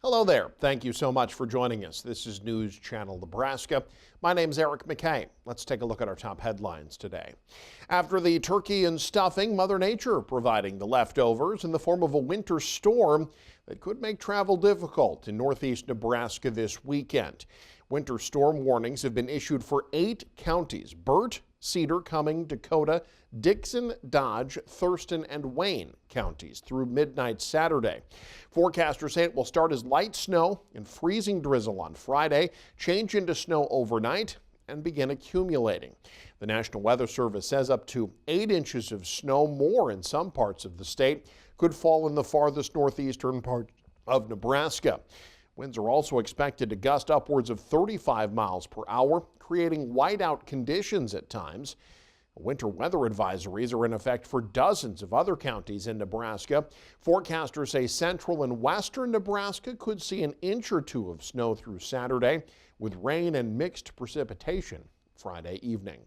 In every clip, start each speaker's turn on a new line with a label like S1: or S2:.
S1: Hello there. Thank you so much for joining us. This is News Channel Nebraska. My name's Eric McKay. Let's take a look at our top headlines today. After the turkey and stuffing, Mother Nature providing the leftovers in the form of a winter storm that could make travel difficult in northeast Nebraska this weekend. Winter storm warnings have been issued for 8 counties: Burt, Cedar, Cumming, Dakota, Dixon, Dodge, Thurston, and Wayne counties through midnight Saturday. Forecasters say it will start as light snow and freezing drizzle on Friday, change into snow overnight, and begin accumulating. The National Weather Service says up to 8 inches of snow more in some parts of the state could fall in the farthest northeastern part of Nebraska. Winds are also expected to gust upwards of 35 miles per hour, creating whiteout conditions at times. Winter weather advisories are in effect for dozens of other counties in Nebraska. Forecasters say central and western Nebraska could see an inch or two of snow through Saturday, with rain and mixed precipitation Friday evening.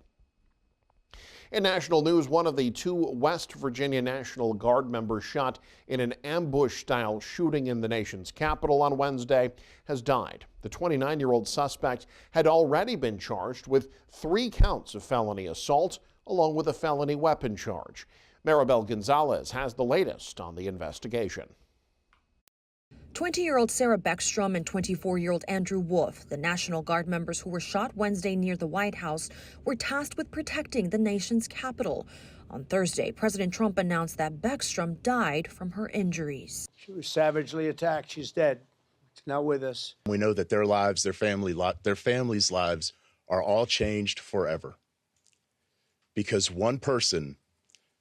S1: In national news, one of the 2 West Virginia National Guard members shot in an ambush-style shooting in the nation's capital on Wednesday has died. The 29-year-old suspect had already been charged with 3 counts of felony assault, along with a felony weapon charge. Maribel Gonzalez has the latest on the investigation.
S2: 20-year-old Sarah Beckstrom and 24-year-old Andrew Wolf, the National Guard members who were shot Wednesday near the White House, were tasked with protecting the nation's capital. On Thursday, President Trump announced that Beckstrom died from her injuries.
S3: She was savagely attacked. She's dead. She's not with us.
S4: We know that their lives, their families' lives are all changed forever because one person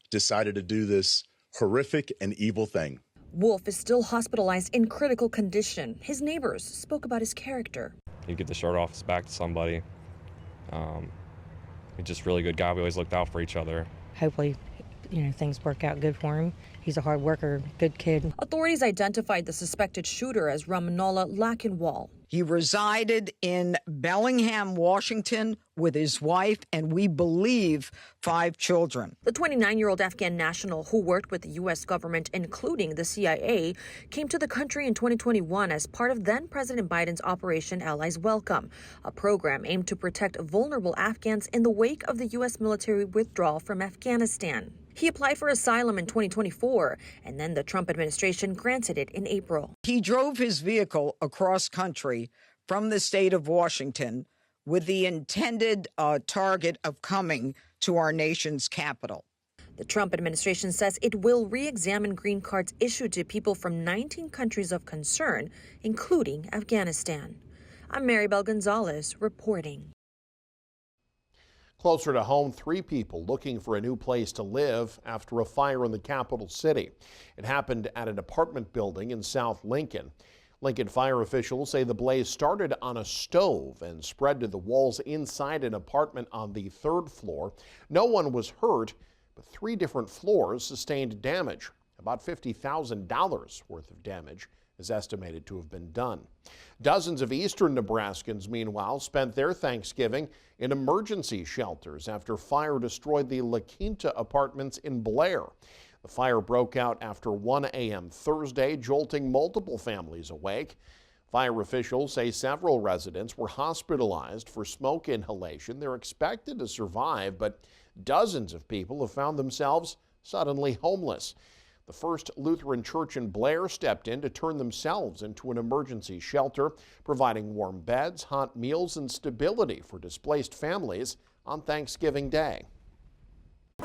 S4: decided to do this horrific and evil thing.
S2: Wolf is still hospitalized in critical condition. His neighbors spoke about his character.
S5: He'd get the shirt off his back to somebody. He's just a really good guy. We always looked out for each other.
S6: Hopefully, things work out good for him. He's a hard worker, good kid.
S2: Authorities identified the suspected shooter as Ramanola Lackenwall.
S7: He resided in Bellingham, Washington, with his wife and, we believe, 5 children.
S2: The 29-year-old Afghan national who worked with the U.S. government, including the CIA, came to the country in 2021 as part of then-President Biden's Operation Allies Welcome, a program aimed to protect vulnerable Afghans in the wake of the U.S. military withdrawal from Afghanistan. He applied for asylum in 2024, and then the Trump administration granted it in April.
S7: He drove his vehicle across country from the state of Washington with the intended target of coming to our nation's capital.
S2: The Trump administration says it will re-examine green cards issued to people from 19 countries of concern, including Afghanistan. I'm Maribel Gonzalez reporting.
S1: Closer to home, 3 people looking for a new place to live after a fire in the capital city. It happened at an apartment building in South Lincoln. Lincoln fire officials say the blaze started on a stove and spread to the walls inside an apartment on the 3rd floor. No one was hurt, but 3 different floors sustained damage. About $50,000 worth of damage is estimated to have been done. Dozens of eastern Nebraskans, meanwhile, spent their Thanksgiving in emergency shelters after fire destroyed the La Quinta apartments in Blair. The fire broke out after 1 a.m. Thursday, jolting multiple families awake. Fire officials say several residents were hospitalized for smoke inhalation. They're expected to survive, but dozens of people have found themselves suddenly homeless. The First Lutheran Church in Blair stepped in to turn themselves into an emergency shelter, providing warm beds, hot meals, and stability for displaced families on Thanksgiving Day.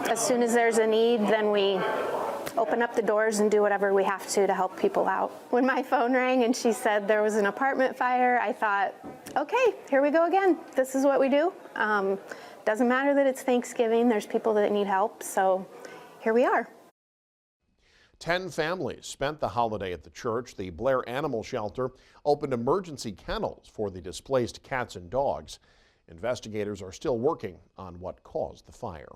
S8: As soon as there's a need, then we open up the doors and do whatever we have to help people out. When my phone rang and she said there was an apartment fire, I thought, okay, here we go again. This is what we do. Doesn't matter that it's Thanksgiving, there's people that need help, so here we are.
S1: 10 families spent the holiday at the church. The Blair Animal Shelter opened emergency kennels for the displaced cats and dogs. Investigators are still working on what caused the fire.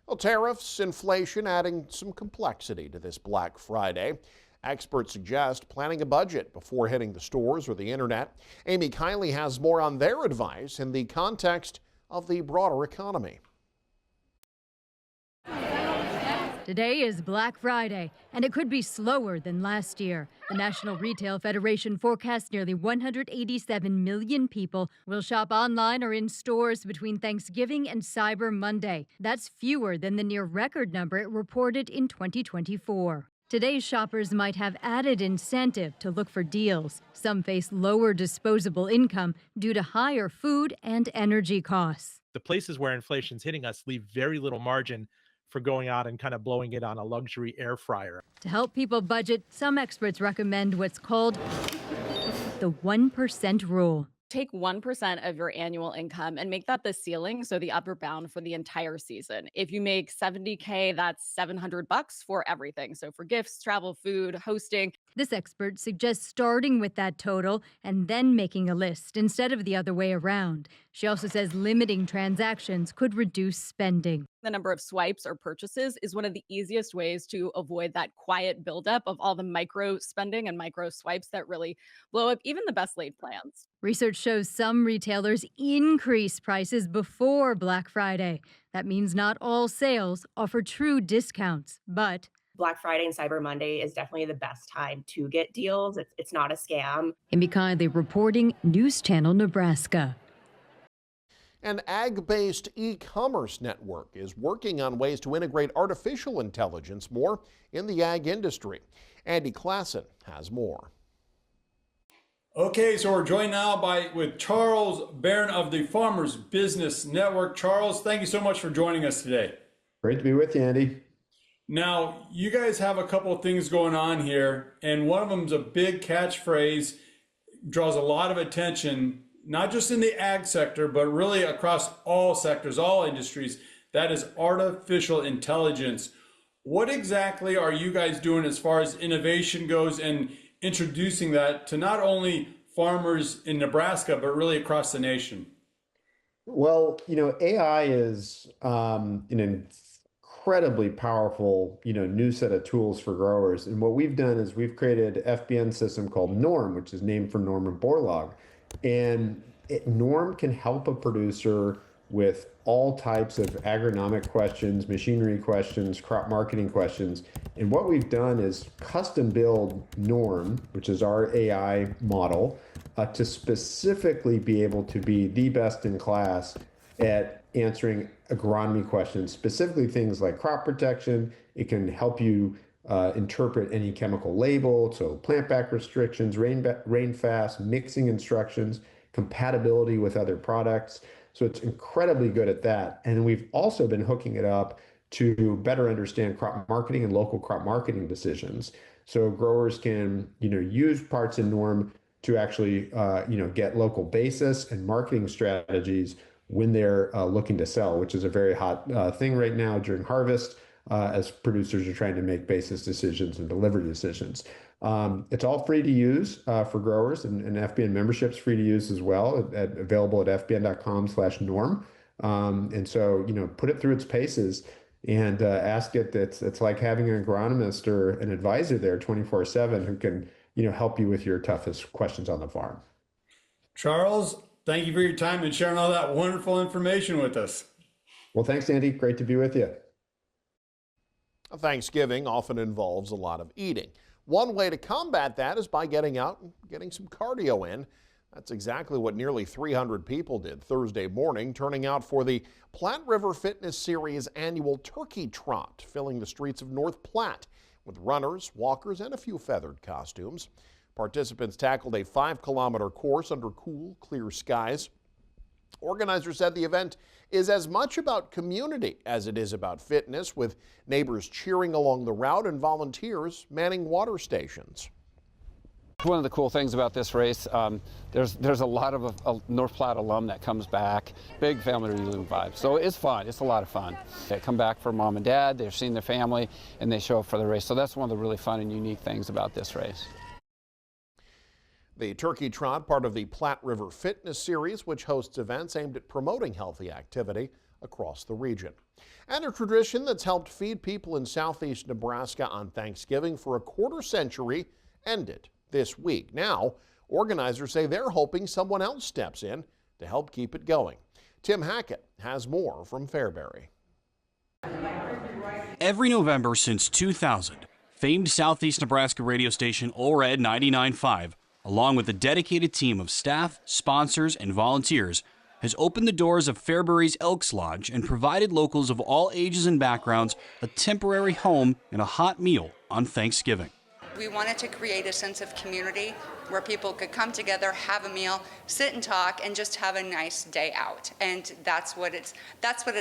S1: Well, tariffs, inflation adding some complexity to this Black Friday. Experts suggest planning a budget before hitting the stores or the internet. Amy Kiley has more on their advice in the context of the broader economy.
S9: Today is Black Friday, and it could be slower than last year. The National Retail Federation forecasts nearly 187 million people will shop online or in stores between Thanksgiving and Cyber Monday. That's fewer than the near record number it reported in 2024. Today's shoppers might have added incentive to look for deals. Some face lower disposable income due to higher food and energy costs.
S10: The places where inflation's hitting us leave very little margin for going out and kind of blowing it on a luxury air fryer.
S9: To help people budget, some experts recommend what's called the 1% rule.
S11: Take 1% of your annual income and make that the ceiling, so the upper bound for the entire season. If you make $70K, that's $700 for everything. So for gifts, travel, food, hosting.
S9: This expert suggests starting with that total and then making a list instead of the other way around. She also says limiting transactions could reduce spending.
S11: The number of swipes or purchases is one of the easiest ways to avoid that quiet buildup of all the micro spending and micro swipes that really blow up even the best laid plans.
S9: Research shows some retailers increase prices before Black Friday. That means not all sales offer true discounts, but
S12: Black Friday and Cyber Monday is definitely the best time to get deals. It's not a scam.
S9: Amy Kiley reporting, News Channel, Nebraska.
S1: An ag-based e-commerce network is working on ways to integrate artificial intelligence more in the ag industry. Andy Klassen has more.
S13: Okay, so we're joined now with Charles Barron of the Farmers Business Network. Charles, thank you so much for joining us today.
S14: Great to be with you, Andy.
S13: Now, you guys have a couple of things going on here, and one of them is a big catchphrase, draws a lot of attention, not just in the ag sector, but really across all sectors, all industries. That is artificial intelligence. What exactly are you guys doing as far as innovation goes and introducing that to not only farmers in Nebraska, but really across the nation?
S14: Well, AI is an incredibly powerful, new set of tools for growers. And what we've done is we've created an FBN system called Norm, which is named for Norman Borlaug. And Norm can help a producer with all types of agronomic questions, machinery questions, crop marketing questions. And what we've done is custom build Norm, which is our AI model, to specifically be able to be the best in class at answering agronomy questions, specifically things like crop protection. It can help you interpret any chemical label, so plant back restrictions, rain fast, mixing instructions, compatibility with other products. So it's incredibly good at that. And we've also been hooking it up to better understand crop marketing and local crop marketing decisions. So growers can, use parts in Norm to actually, get local basis and marketing strategies when they're looking to sell, which is a very hot thing right now during harvest, as producers are trying to make basis decisions and delivery decisions. It's all free to use for growers, and FBN membership's free to use as well, available at fbn.com/norm. And so, put it through its paces and ask it. It's like having an agronomist or an advisor there 24/7 who can, help you with your toughest questions on the farm.
S13: Charles, thank you for your time and sharing all that wonderful information with us.
S14: Well, thanks, Andy. Great to be with you.
S1: Thanksgiving often involves a lot of eating. One way to combat that is by getting out and getting some cardio in. That's exactly what nearly 300 people did Thursday morning, turning out for the Platte River Fitness Series annual Turkey Trot, filling the streets of North Platte with runners, walkers, and a few feathered costumes. Participants tackled a 5-kilometer course under cool, clear skies. Organizers said the event is as much about community as it is about fitness, with neighbors cheering along the route and volunteers manning water stations.
S15: One of the cool things about this race, there's a lot of North Platte alum that comes back. Big family reunion vibe. So it's fun. It's a lot of fun. They come back for mom and dad, they've seen their family, and they show up for the race. So that's one of the really fun and unique things about this race.
S1: The Turkey Trot, part of the Platte River Fitness Series, which hosts events aimed at promoting healthy activity across the region. And a tradition that's helped feed people in southeast Nebraska on Thanksgiving for a quarter century ended this week. Now, organizers say they're hoping someone else steps in to help keep it going. Tim Hackett has more from Fairbury.
S16: Every November since 2000, famed Southeast Nebraska radio station ORED 99.5, along with a dedicated team of staff, sponsors, and volunteers, has opened the doors of Fairbury's Elks Lodge and provided locals of all ages and backgrounds a temporary home and a hot meal on Thanksgiving.
S17: We wanted to create a sense of community where people could come together, have a meal, sit and talk, and just have a nice day out. And that's what it's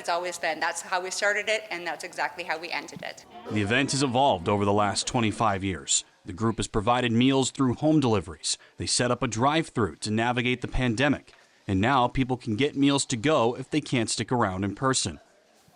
S17: always been. That's how we started it, and that's exactly how we ended it.
S16: The event has evolved over the last 25 years. The group has provided meals through home deliveries. They set up a drive-through to navigate the pandemic. And now people can get meals to go if they can't stick around in person.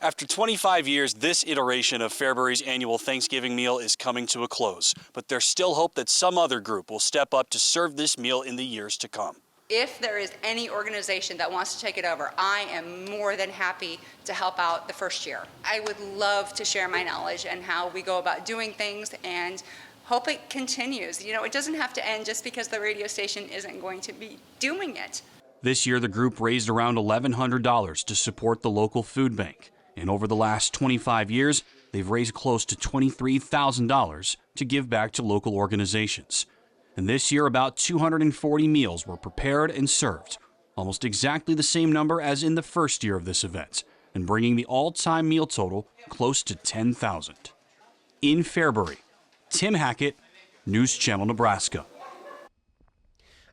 S16: After 25 years, this iteration of Fairbury's annual Thanksgiving meal is coming to a close. But there's still hope that some other group will step up to serve this meal in the years to come.
S17: If there is any organization that wants to take it over, I am more than happy to help out the first year. I would love to share my knowledge and how we go about doing things and hope it continues. You know, it doesn't have to end just because the radio station isn't going to be doing it.
S16: This year, the group raised around $1,100 to support the local food bank. And over the last 25 years, they've raised close to $23,000 to give back to local organizations. And this year, about 240 meals were prepared and served, almost exactly the same number as in the first year of this event, and bringing the all-time meal total close to 10,000. In Fairbury, Tim Hackett, News Channel Nebraska.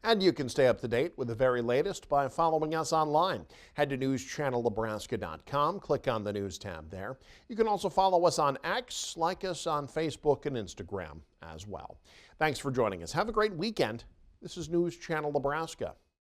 S1: And you can stay up to date with the very latest by following us online. Head to newschannelnebraska.com, click on the News tab there. You can also follow us on X, like us on Facebook and Instagram as well. Thanks for joining us. Have a great weekend. This is News Channel Nebraska.